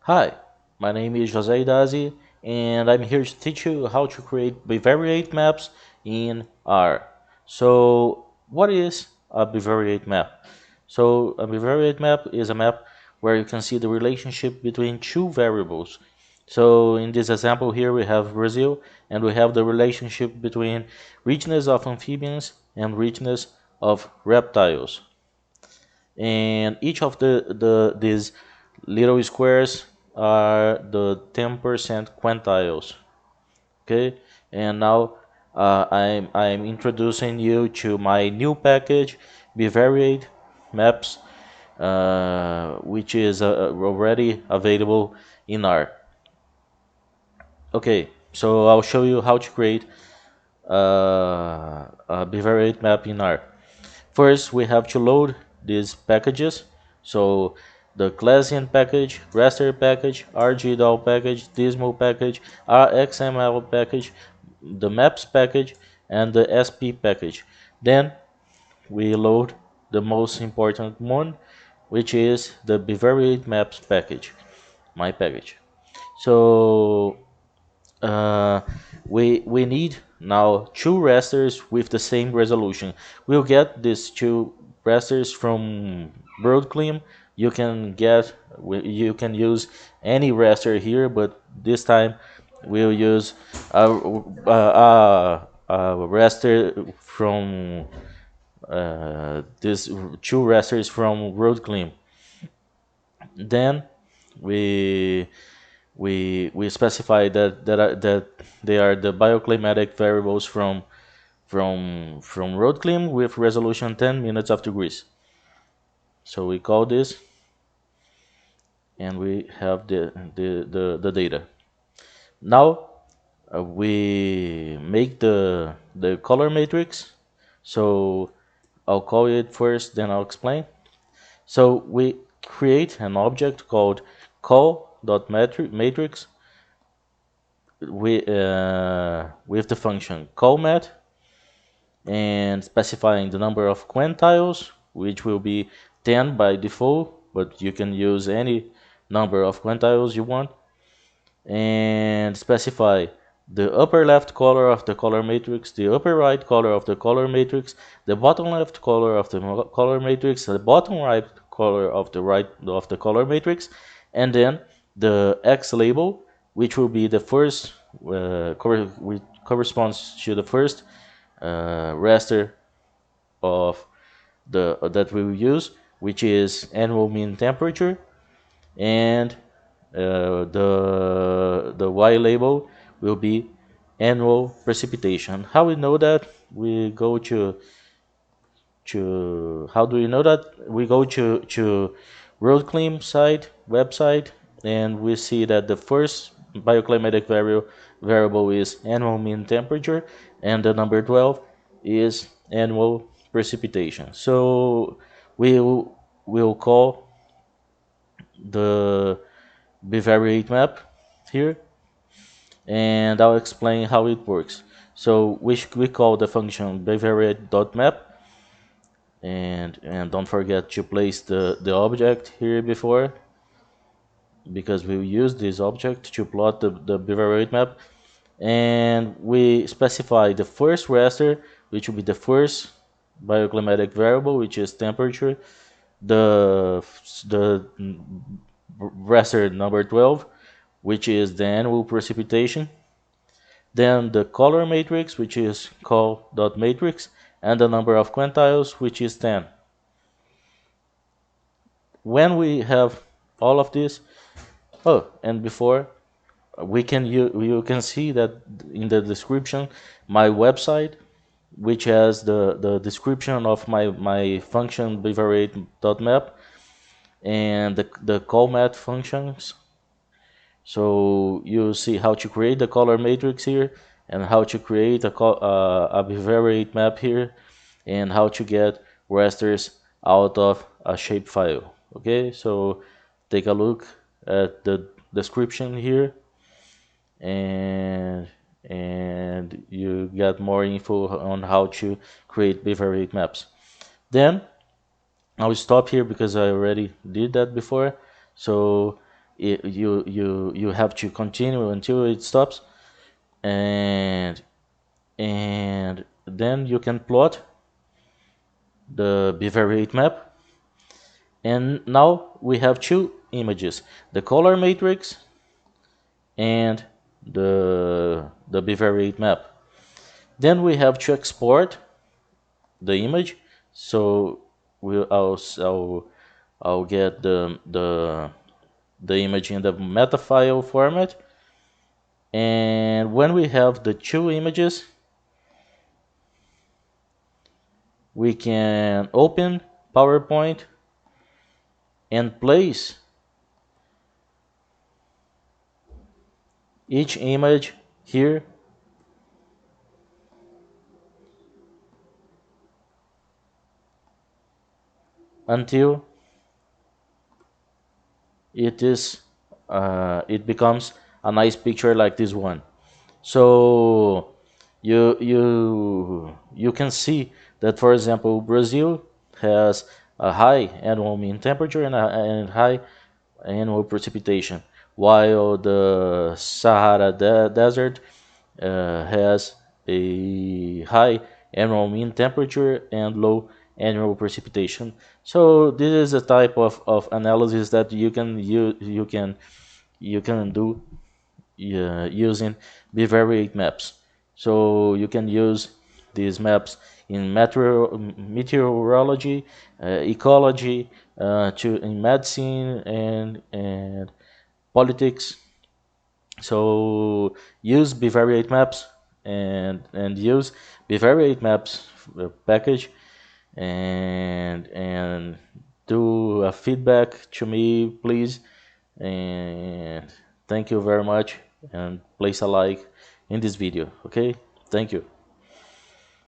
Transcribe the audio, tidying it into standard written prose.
Hi, my name is Jose Dazi, and I'm here to teach you how to create bivariate maps in R. So, what is a bivariate map? So, a bivariate map is a map where you can see the relationship between two variables. So, in this example here, we have Brazil, and we have the relationship between richness of amphibians and richness of reptiles. And each of these little squares are the 10% quantiles. Okay, and now I'm introducing you to my new package, bivariate maps, which is already available in R. Okay, so I'll show you how to create a bivariate map in R. First, we have to load these packages. So the Classian package, raster package, rgdoll package, dismal package, rxml package, the maps package, and the sp package. Then we load the most important one, which is the bivariate maps package, my package. So uh, we need now two rasters with the same resolution. We'll get these two rasters from BroadClim. You can use any raster here, but this time we'll use a raster from this two rasters from BroadClim. Then we we specify that they are the bioclimatic variables from road climb with resolution 10 minutes of degrees. So we call this, and we have the data. Now we make the color matrix. So I'll call it first, then I'll explain. So we create an object called call.matrix with the function callmat and specifying the number of quantiles, which will be 10 by default, but you can use any number of quantiles you want, and specify the upper left color of the color matrix, the upper right color of the color matrix, the bottom left color of the color matrix, the bottom right color of the color matrix, and then the X label, which will be the first which corresponds to the first raster of the that we will use, which is annual mean temperature, and the Y label will be annual precipitation. How we know that? We go to how do we know that? We go to road site website, and we see that the first bioclimatic variable is annual mean temperature, and the number 12 is annual precipitation. So we'll call the bivariate map here, and I'll explain how it works. So we call the function bivariate.map, and don't forget to place the object here before, because we will use this object to plot the bivariate map. And we specify the first raster, which will be the first bioclimatic variable, which is temperature, the raster number 12, which is the annual precipitation, then the color matrix, which is call.matrix, and the number of quantiles, which is 10. When we have all of this, oh, and before, you can see that in the description, my website, which has the description of my function bivariate.map and the callmat functions. So you see how to create the color matrix here, and how to create a bivariate map here, and how to get rasters out of a shapefile. Okay, so take a look at the description here, and you get more info on how to create bivariate maps. Then I'll stop here because I already did that before. So you have to continue until it stops, and then you can plot the bivariate map. And now we have two images: the color matrix and the bivariate map. Then we have to export the image. So I'll get the image in the meta file format. And when we have the two images, we can open PowerPoint and place each image here until it becomes a nice picture like this one. So you can see that, for example, Brazil has a high annual mean temperature and high annual precipitation, while the Sahara Desert has a high annual mean temperature and low annual precipitation. So this is a type of analysis that you can do using bivariate maps. So you can use these maps in meteorology, ecology, in medicine and politics. So use bivariate maps and use bivariate maps package and do a feedback to me, please. And thank you very much, and place a like in this video. Okay, thank you.